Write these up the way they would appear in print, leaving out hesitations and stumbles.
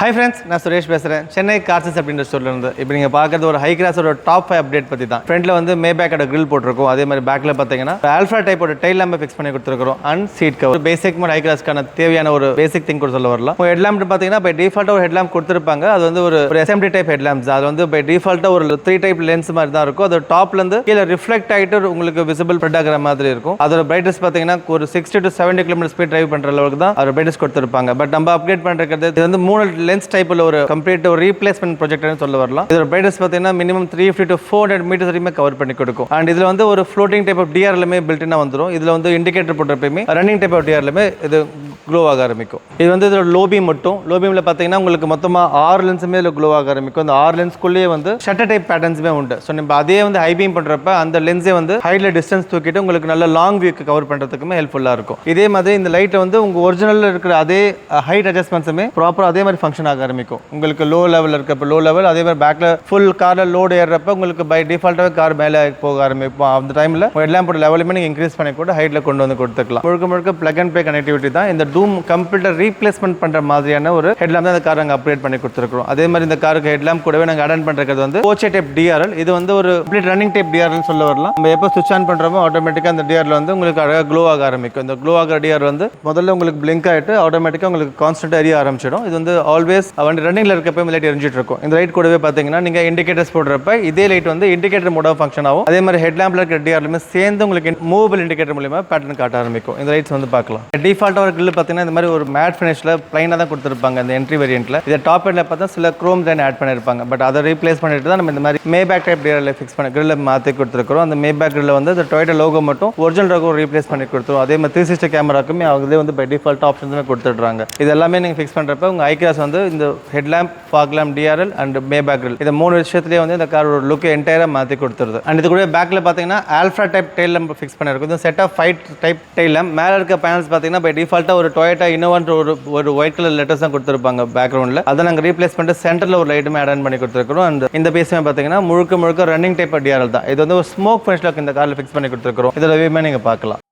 Hi friends, நான் சுரேஷ் பேசுகிறேன். Chennai Garces அப்படின்ற ஸ்டோர்லேருந்து. இப்போ நீங்கள் பார்க்குறது ஒரு ஹை கிளாஸோட டாப் 5 அப்டேட் பற்றி தான். ஃப்ரண்ட்டில் வந்து மேபேக்கோட கிரில் போட்டிருக்கோம். அதே மாதிரி பேக்கில் பார்த்தீங்கன்னா ஆல்ஃபா டைப்போட டைல் லேம்பை ஃபிக்ஸ் பண்ணி கொடுத்துருக்கோம். அண்ட் சீட் கவர் பேசிக் மாதிரி ஹை கிளாஸ்க்கான தேவையான ஒரு பேசிக் திங் கூட சொல்ல வரலாம். ஹெட் லேம்ப் பார்த்தீங்கன்னா பை டிஃபால்ட்டாக ஒரு ஹெட் லேம்ப் கொடுத்துருப்பாங்க. அது வந்து ஒரு எஸ்எம்டி டைப் ஹெட் லேம்ப்ஸ். அது வந்து பை டிஃபால்ட்டாக ஒரு 3 டைப் லென்ஸ் மாதிரி தான் இருக்கும். அது டாப்லேருந்து கீழே ரிஃப்ளெக்ட் ஆகிட்டு உங்களுக்கு விசிபிள் ஸ்ப்ரெட் ஆகிற மாதிரி இருக்கும். அதோட பிரைட்னஸ் பார்த்தீங்கன்னா ஒரு 60 to 70 km ஸ்பீட் டிரைவ் பண்ணுற அளவுக்கு தான் அதோட பிரைட்னஸ் கொடுத்துருப்பாங்க. பட் நம்ம அப்டேட் பண்ணுறது இது வந்து 3 லென்ஸ் டைப்பில் ஒரு கம்ப்ளீட் ஒரு ரீப்ளேஸ்மெண்ட் ப்ராஜெக்ட்னு சொல்ல வரலாம். இதோட பிரைட்னஸ் பார்த்தீங்கன்னா மினிமம் 350 to 400 மீட்டர்ஸ் வரைக்கும் கவர் பண்ணி கொடுக்கும். அண்ட் இதில் வந்து ஒரு ஃப்ளோட்டிங் டைப் ஆஃப் டிஆர்எல்லுமே பில்டினா வந்துடும். இதில் வந்து இண்டிகேட்டர் போட்டப்பயுமே ரன்னிங் டைப் ஆஃப் டிஆர்எல்லுமே இது க்ளோ ஆக ஆரம்பிக்கும். இது வந்து இதோட லோபீம் மட்டும். லோபீமில் பார்த்தீங்கன்னா உங்களுக்கு மொத்தமாக 6 லென்ஸுமே இதில் க்ளோ ஆக ஆரம்பிக்கும். அந்த 6 லென்ஸ்குள்ளேயே வந்து ஷட்டர் டைப் பேட்டர்ன்ஸுமே உண்டு. ஸோ நம்ம அதே வந்து ஹை பீம் பண்ணுறப்ப அந்த லென்ஸே வந்து ஹைட்ல டிஸ்டன்ஸ் தூக்கிட்டு உங்களுக்கு நல்ல லாங் வியூக்கு கவர் பண்ணுறதுக்குமே ஹெல்ப்ஃபுல்லாக இருக்கும். இதே மாதிரி இந்த லைட்டை வந்து உங்கள் ஒரிஜினலில் இருக்கிற அதே ஹைட் அட்ஜஸ்ட்மெண்ட்ஸுமே ப்ராப்பராக அதே மாதிரி ஃபங்க்ஷன் ஆக ஆரம்பிக்கும். உங்களுக்கு லோ லெவலில் இருக்கப்போ லோ லெவல், அதே மாதிரி பேக்கில் ஃபுல் காரில் லோடு ஏறுறப்ப உங்களுக்கு பை டிஃபால்ட்டாகவே கார் மேலே போக ஆரம்பிக்கும். அந்த டைமில் ஹெட் லேம்போட லெவலுமே நீங்கள் இன்க்ரீஸ் பண்ணி கூட ஹைட்டில் கொண்டு வந்து கொடுத்துக்கலாம். முழுக்க பிளக் அண்ட் ப்ளே கனெக்டிவிட்டி தான். இந்த டூம் கம்ப்ளீட்டாக ரீப்ளேஸ்மெண்ட் பண்ணுற மாதிரியான ஒரு ஹெட் லேம்ப் தான் இந்த கார் நாங்கள் அப்கிரேட் பண்ணி கொடுத்துருக்கோம். அதே மாதிரி இந்த காருக்கு ஹெட் லேம்ப் கூடவே நாங்கள் அட் பண்ணுறது வந்து போச்சே டைப் டிஆர்எல். இது வந்து ஒரு கம்ப்ளீட் ரன்னிங் டைப் டிஆர்எல் சொல்ல வரலாம். நம்ம எப்போ சுவிச் ஆன் பண்ணுறோமோ ஆட்டோமேட்டிக்காக அந்த டிஆர்எல் வந்து உங்களுக்கு அழகாக க்ளோ ஆக ஆரம்பிக்கும். இந்த க்ளோ ஆகிற டிஆர் வந்து முதல்ல உங்களுக்கு பிளிங்க் ஆகிட்டு ஆட்டோமேட்டிக்காக உங்களுக்கு கான்ஸ்டன்ட்டாக எரிய ஆரம்பிச்சிடும். இது வந்து ஆல்வேஸ் வண்டி ரன்னிங்கில் இருக்கப்போ லைட் எரிஞ்சிட்டு இருக்கும். இந்த லைட் கூடவே பார்த்தீங்கன்னா நீங்கள் இண்டிகேட்டர்ஸ் போடுறப்ப இதே லைட் வந்து இண்டிகேட்டர் மோடாக ஃபங்க்ஷன் ஆகும். அதே மாதிரி ஹெட் லேம்பில் இருக்கிற டிஆர்எலுமே சேர்ந்து உங்களுக்கு மூவபிள் இண்டிகேட்டர் மூலியமாக பேட்டர்ன் காட்ட ஆரம்பிக்கும். இந்த லைட்ஸ் வந்து பார்க்கலாம். டிஃபால்ட்டாக ஒரு கிரில் பார்த்தீங்கன்னா இந்த மாதிரி ஒரு மேட் ஃபினிஷில் பிளைனாக தான் கொடுத்துருப்பாங்க இந்த என்ட்ரி வேரியன்ட்டில். இதை டாப் எண்டில் பார்த்தா சில குரோம் லைன் ஆட் பண்ணியிருப்பாங்க. பட் அதை ரீப்ளேஸ் பண்ணிட்டு தான் நம்ம இந்த மாதிரி மேபேக் டைப் டிஆர்எல் ஃபிக்ஸ் பண்ணி கிரில்ல மாற்றி கொடுத்துருக்கோம். அந்த மேபேக் கிரில்ல வந்து இந்த டொயோட்டா லோகோ மட்டும் ஒரிஜினல் லோகோ ரீப்ளேஸ் பண்ணி கொடுத்துரும். அதே மாதிரி 360 கேமராக்குமே அவங்களே வந்து பை டிஃபால்ட் ஆப்ஷன்ஸுமே கொடுத்துட்றாங்க. இது எல்லாமே நீங்கள் ஃபிக்ஸ் பண்ணுறப்ப உங்கள் ஐகிராஸ் வந்து இந்த head lamp, fog lamp, DRL and Maybach grille இந்த 3 விஷயத்துலேயே வந்து இந்த காரோட லுக்கை என்டையராக மாற்றி கொடுத்துருது. அண்ட் இது கூட பேக்கில் பார்த்தீங்கன்னா Alpha type tail lamp fix பண்ணியிருக்கும். இந்த set of 5 type tail lamp. மேலே இருக்க பேனல்ஸ் பார்த்தீங்கன்னா பை டிஃபால்ட்டாக ஒரு டொயோட்டா இன்னோவான்ற ஒரு ஒயிட் கலர் லெட்டர்ஸ் தான் கொடுத்துருப்பாங்க பேக்ரவுண்டில். அதை நாங்கள் ரீப்ளேஸ் பண்ணிட்டு சென்டரில் ஒரு லைட்டுமே ஆட் பண்ணி கொடுத்துருக்கோம். அண்ட் இந்த பீஸுமே பார்த்தீங்கன்னா முழுக்க ரன்னிங் டைப் டிஆர்எல் தான். இது வந்து ஒரு ஸ்மோக் ஃபினிஷில் இந்த காரில் ஃபிக்ஸ் பண்ணி கொடுத்துருக்கோம். இதில் வியூமே நீங்கள் பார்க்கலாம்.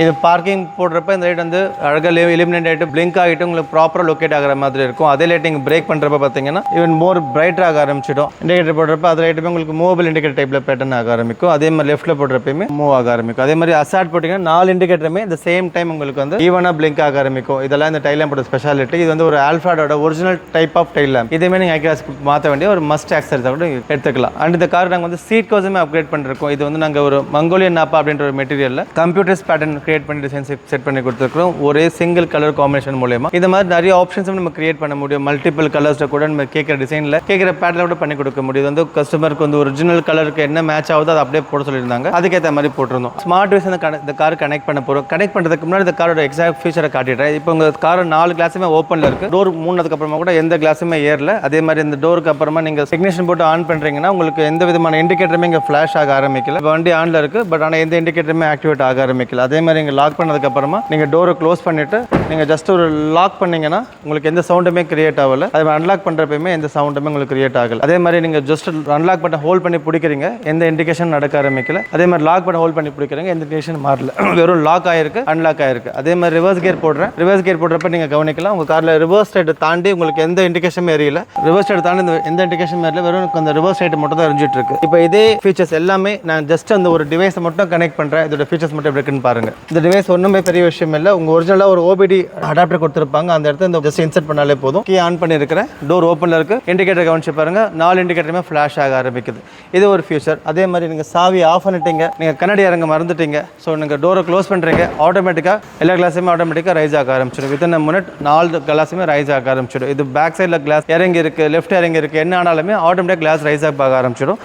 இது பார்க்கிங் போடுறப்ப இந்த லைட் வந்து அழகாக எலிமினேட் ஆகிட்டு பிளிங்க் ஆகிட்டு உங்களுக்கு ப்ராப்பராக லொக்கேட் ஆகிற மாதிரி இருக்கும். அதே லைட் நீங்கள் பிரேக் பண்ணுறப்ப பார்த்தீங்கன்னா ஈவன் மோர் பிரைட்டாக ஆக ஆரம்பிச்சிடும். இண்டிகேட்டர் போடுறப்ப அது லைட்டுமே உங்களுக்கு மூவபிள் இண்டிகேட்டர் டைப்பில் பேட்டர்ன் ஆக ஆரம்பிக்கும். அதே மாதிரி லெஃப்ட்டில் போடுறப்பயுமே மூவ் ஆக ஆரம்பிக்கும். அதே மாதிரி அசாட் போட்டிங்கன்னா 4 இண்டிகேட்டருமே இந்த சேம் டைம் உங்களுக்கு வந்து ஈவனாக பிளிங்க் ஆக ஆரம்பிக்கும். இதெல்லாம் இந்த டைல் லேம்போட ஸ்பெஷாலிட்டி. இது வந்து ஒரு ஆல்ஃபாடோட original type of tail lamp. இதேமே நீங்கள் ஐகிராஸ் மாற்ற வேண்டிய ஒரு மஸ்ட் ஆக்சரிஸாக கூட எடுத்துக்கலாம். அண்ட் இந்த கார் நாங்கள் வந்து சீட் கவர்ஸுமே அப்கிரேட் பண்ணிருக்கோம். இது வந்து நாங்கள் ஒரு மங்கோலியன் நாப்பா அப்படின்ற ஒரு மெட்டீரியலில் கம்ப்யூட்டர்ஸ் பேட்டர்ன் கிரியேட் பண்ணி டிசைன்ஸ் செட் பண்ணி கொடுத்துருக்கோம். ஒரே சிங்கிள் கலர் காம்பினேஷன் மூலமா இந்த மாதிரி நிறைய ஆப்ஷன்ஸும் நம்ம கிரியேட் பண்ண முடியும். மல்டிபிள் கலர்ஸை கூட நம்ம கேட்குற டிசைனில் கேட்குற பேட்டர்ல கூட பண்ணி கொடுக்க முடியும். வந்து கஸ்டமருக்கு வந்து ஒரிஜினல் கலருக்கு என்ன மேட்ச் ஆகுதோ அதை அப்படியே போட சொல்லியிருந்தாங்க. அதுக்கேற்ற மாதிரி போட்டிருந்தோம். ஸ்மார்ட் வைஸ் இந்த கார் கனெக்ட் பண்ண போகிறோம். கனெக்ட் பண்ணுறதுக்கு முன்னாடி இந்த காரோட எக்ஸாக்ட் ஃபீச்சரை காட்டிடுறேன். இப்போ உங்கள் கார் 4 கிளாஸுமே ஓப்பனில் இருக்குது. டோர் மூணதுக்கு அப்புறமா கூட எந்த கிளாஸுமே ஏறல. அதே மாதிரி இந்த டோருக்கு அப்புறமா நீங்கள் டெக்னீஷியன் போட்டு ஆன் பண்ணுறீங்கன்னா உங்களுக்கு எந்த விதமான இண்டிகேட்டருமே இங்கே ஃப்ளாஷ் ஆக ஆரம்பிக்கல. வண்டி ஆனில் இருக்குது. பட் ஆனால் எந்த இண்டிகேட்டருமே ஆக்டிவேட் ஆக ஆரம்பிக்கல. அதே மாதிரி இங்கே லாக் பண்ணதுக்கு அப்புறமா நீங்கள் டோரை க்ளோஸ் பண்ணிவிட்டு நீங்கள் ஜஸ்ட் ஒரு லாக் பண்ணிங்கன்னா உங்களுக்கு எந்த சவுண்டுமே கிரியேட் ஆகலை. அதே மாதிரி அன்லாக் பண்ணுறப்பயுமே எந்த சவுண்டுமே உங்களுக்கு கிரியேட் ஆகலை. அதே மாதிரி நீங்கள் ஜஸ்ட் அன்லாக் பண்ண ஹோல்ட் பண்ணி பிடிக்கிறீங்க, எந்த இண்டிகேஷன் நடக்க ஆரம்பிக்கல. அதே மாதிரி லாக் பண்ண ஹோல்ட் பண்ணி பிடிக்கிறீங்க, எந்த இண்டிகேஷன் மாறல. வெறும் லாக் ஆயிருக்கு, அன்லாக் ஆயிருக்கு. அதே மாதிரி ரிவர்ஸ் கியர் போடுறேன். ரிவர்ஸ் கியர் போடுறப்ப நீங்கள் கவனிக்கலாம், உங்கள் காரில் ரிவர்ஸ் சைடு தாண்டி உங்களுக்கு எந்த இண்டிகேஷனுமே எரியல. ரிவர்ஸ் சைடு தாண்டி எந்த இண்டிகேஷன் எரியல, வெறும் அந்த ரிவர்ஸ் சைடு மட்டும் தான் எரிஞ்சிட்டு இருக்கு. இப்போ இதே ஃபீச்சர்ஸ் எல்லாமே நான் ஜஸ்ட் அந்த ஒரு டிவைஸை மட்டும் கனெக்ட் பண்ணுறேன். இதோட ஃபீச்சர்ஸ் மட்டும் எப்படி இருக்குன்னு பாருங்க. இந்த டிவைஸ் ஒன்றுமே பெரிய விஷயம் இல்லை. உங்கள் ஒரிஜினலாக ஒரு ஓபிடி அடாப்டர் கொடுத்துருப்பாங்க. அந்த இடத்துல இந்த ஜஸ்ட் இன்சர்ட் பண்ணாலே போதும். கீ ஆன் பண்ணியிருக்கிறேன், டோர் ஓப்பனில் இருக்குது. இண்டிகேட்டர் கவனிச்சு பாருங்க, 4 இண்டிகேட்டருமே ஃப்ளாஷ் ஆக ஆரம்பிக்குது. இது ஒரு ஃபியூச்சர். அதே மாதிரி நீங்கள் சாவி ஆஃப் பண்ணிட்டீங்க, நீங்கள் கண்ணாடி இறங்க மறந்துட்டீங்க, ஸோ நீங்கள் டோரை க்ளோஸ் பண்ணுறீங்க, ஆட்டோமேட்டிக்காக எல்லா கிளாஸுமே ஆட்டோமேட்டிக்காக ரைஸ் ஆக ஆரம்பிச்சிடும். வித்தின் மினிட் 4 கிளாஸுமே ரைஸ் ஆக ஆரம்பிச்சிடும். இது பேக் சைடில் கிளாஸ் இறங்கி இருக்குது, லெஃப்ட் இறங்கி இருக்குது, என்ன ஆனாலுமே ஆட்டோமேட்டிக் கிளாஸ் ரைஸ் ஆக ஆரம்பிச்சிடும்.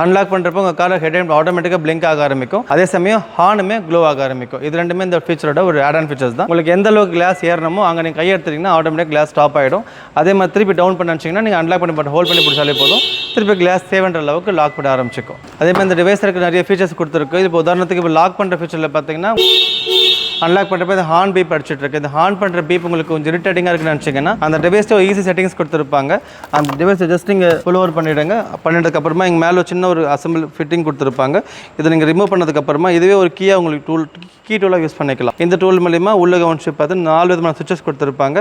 அன்லாக் பண்ணுறப்போ உங்கள் காரில் ஹெட் லைட் ஆட்டோமேட்டிக்காக பிளிங்க் ஆக ஆரம்பிக்கும். அதே சமயம் ஹார்னுமே க்ளோ ஆக ஆரம்பிக்கும். இது ரெண்டுமே இந்த ஃபீச்சரோட ஒரு ஆட் ஆன் ஃபீச்சர்ஸ் தான். உங்களுக்கு எந்த அளவுக்கு கிளாஸ் ஏறணுமோ அங்கே நீங்கள் கை எடுத்துட்டீங்கன்னா ஆட்டோமேட்டிக் கிளாஸ் ஸ்டாப் ஆகிடும். அதே மாதிரி திருப்பி டவுன் பண்ண வச்சிங்கன்னா நீங்கள் அன்லாக் பண்ணி ஹோல்ட் பண்ணி பிடிச்சாலே போதும், திருப்பி கிளாஸ் சேவன்ற அளவுக்கு லாக் பண்ண ஆரம்பிச்சிக்கும். அதே மாதிரி இந்த டிவைஸருக்கு நிறைய ஃபீச்சர்ஸ் கொடுத்துருக்கு. இப்போ உதாரணத்துக்கு இப்போ லாக் பண்ணுற ஃபீச்சரில் பார்த்தீங்கன்னா அன்லாக் பண்ணுறப்ப இந்த ஹார்ன் பீப் அடிச்சிட்டு இருக்கு. இந்த ஹார்ன் பண்ணுற பீப் உங்களுக்கு கொஞ்சம் இரிட்டேட்டிங்காக இருக்குன்னு நினச்சிங்கன்னா அந்த டிவைஸில் ஈஸி செட்டிங்ஸ் கொடுத்துருப்பாங்க. அந்த டிவைஸை ஜஸ்ட் நீங்கள் புல் ஓவர் பண்ணிவிடுங்க. பண்ணிட்டதுக்கப்புறமா இங்கே மேலே சின்ன ஒரு அசம்பிள் ஃபிட்டிங் கொடுத்துருப்பாங்க. இதை நீங்கள் ரிமூவ் பண்ணதுக்கப்புறமா இதுவே ஒரு கீயாக உங்களுக்கு கீ டூலாக யூஸ் பண்ணிக்கலாம். இந்த டூல் மூலிமா உள்ள கவனிச்சு பார்த்து 4 விதமான சுவிச்சஸ் கொடுத்துருப்பாங்க.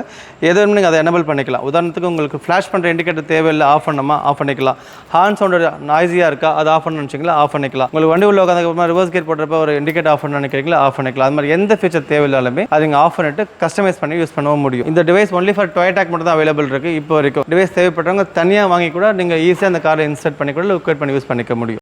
எது வேணும் நீங்கள் அதை எனபிள் பண்ணிக்கலாம். உதாரணத்துக்கு உங்களுக்கு ஃப்ளாஷ் பண்ணுற இண்டிகேட்டர் தேவையில்லை, ஆஃப் பண்ணாமா ஆஃப் பண்ணிக்கலாம். ஹார்ன் சவுண்ட் நாய்ஸியாக இருக்கா, அதை ஆஃப் பண்ணணும்னு நினச்சிங்களா ஆஃப் பண்ணிக்கலாம். உங்களுக்கு வண்டி உள்ள உட்காந்துக்கப்புறமா ரிவர்ஸ் கேட் போடுறப்ப ஒரு இண்டிகேட்டர் ஆஃப் பண்ண நினைக்கிறீங்களா ஆஃப் பண்ணிக்கலாம். அது மாதிரி எந்த ஃபீச்சர் தேவையில்லாலுமே அதை நீங்கள் ஆஃப் பண்ணிட்டு கஸ்டமைஸ் பண்ணி யூஸ் பண்ணவும் முடியும். இந்த டிவைஸ் ஒன்லி ஃபார் டொயோட்டாக்கு மட்டும் தான் அவைலபிள் இருக்குது இப்போ வரைக்கும். டிவைஸ் தேவைப்படுறவங்க தனியாக வாங்கி கூட நீங்கள் ஈஸியாக அந்த காரை இன்ஸ்டால் பண்ணி கூட லொக்கேட் பண்ணி யூஸ் பண்ணிக்க முடியும்.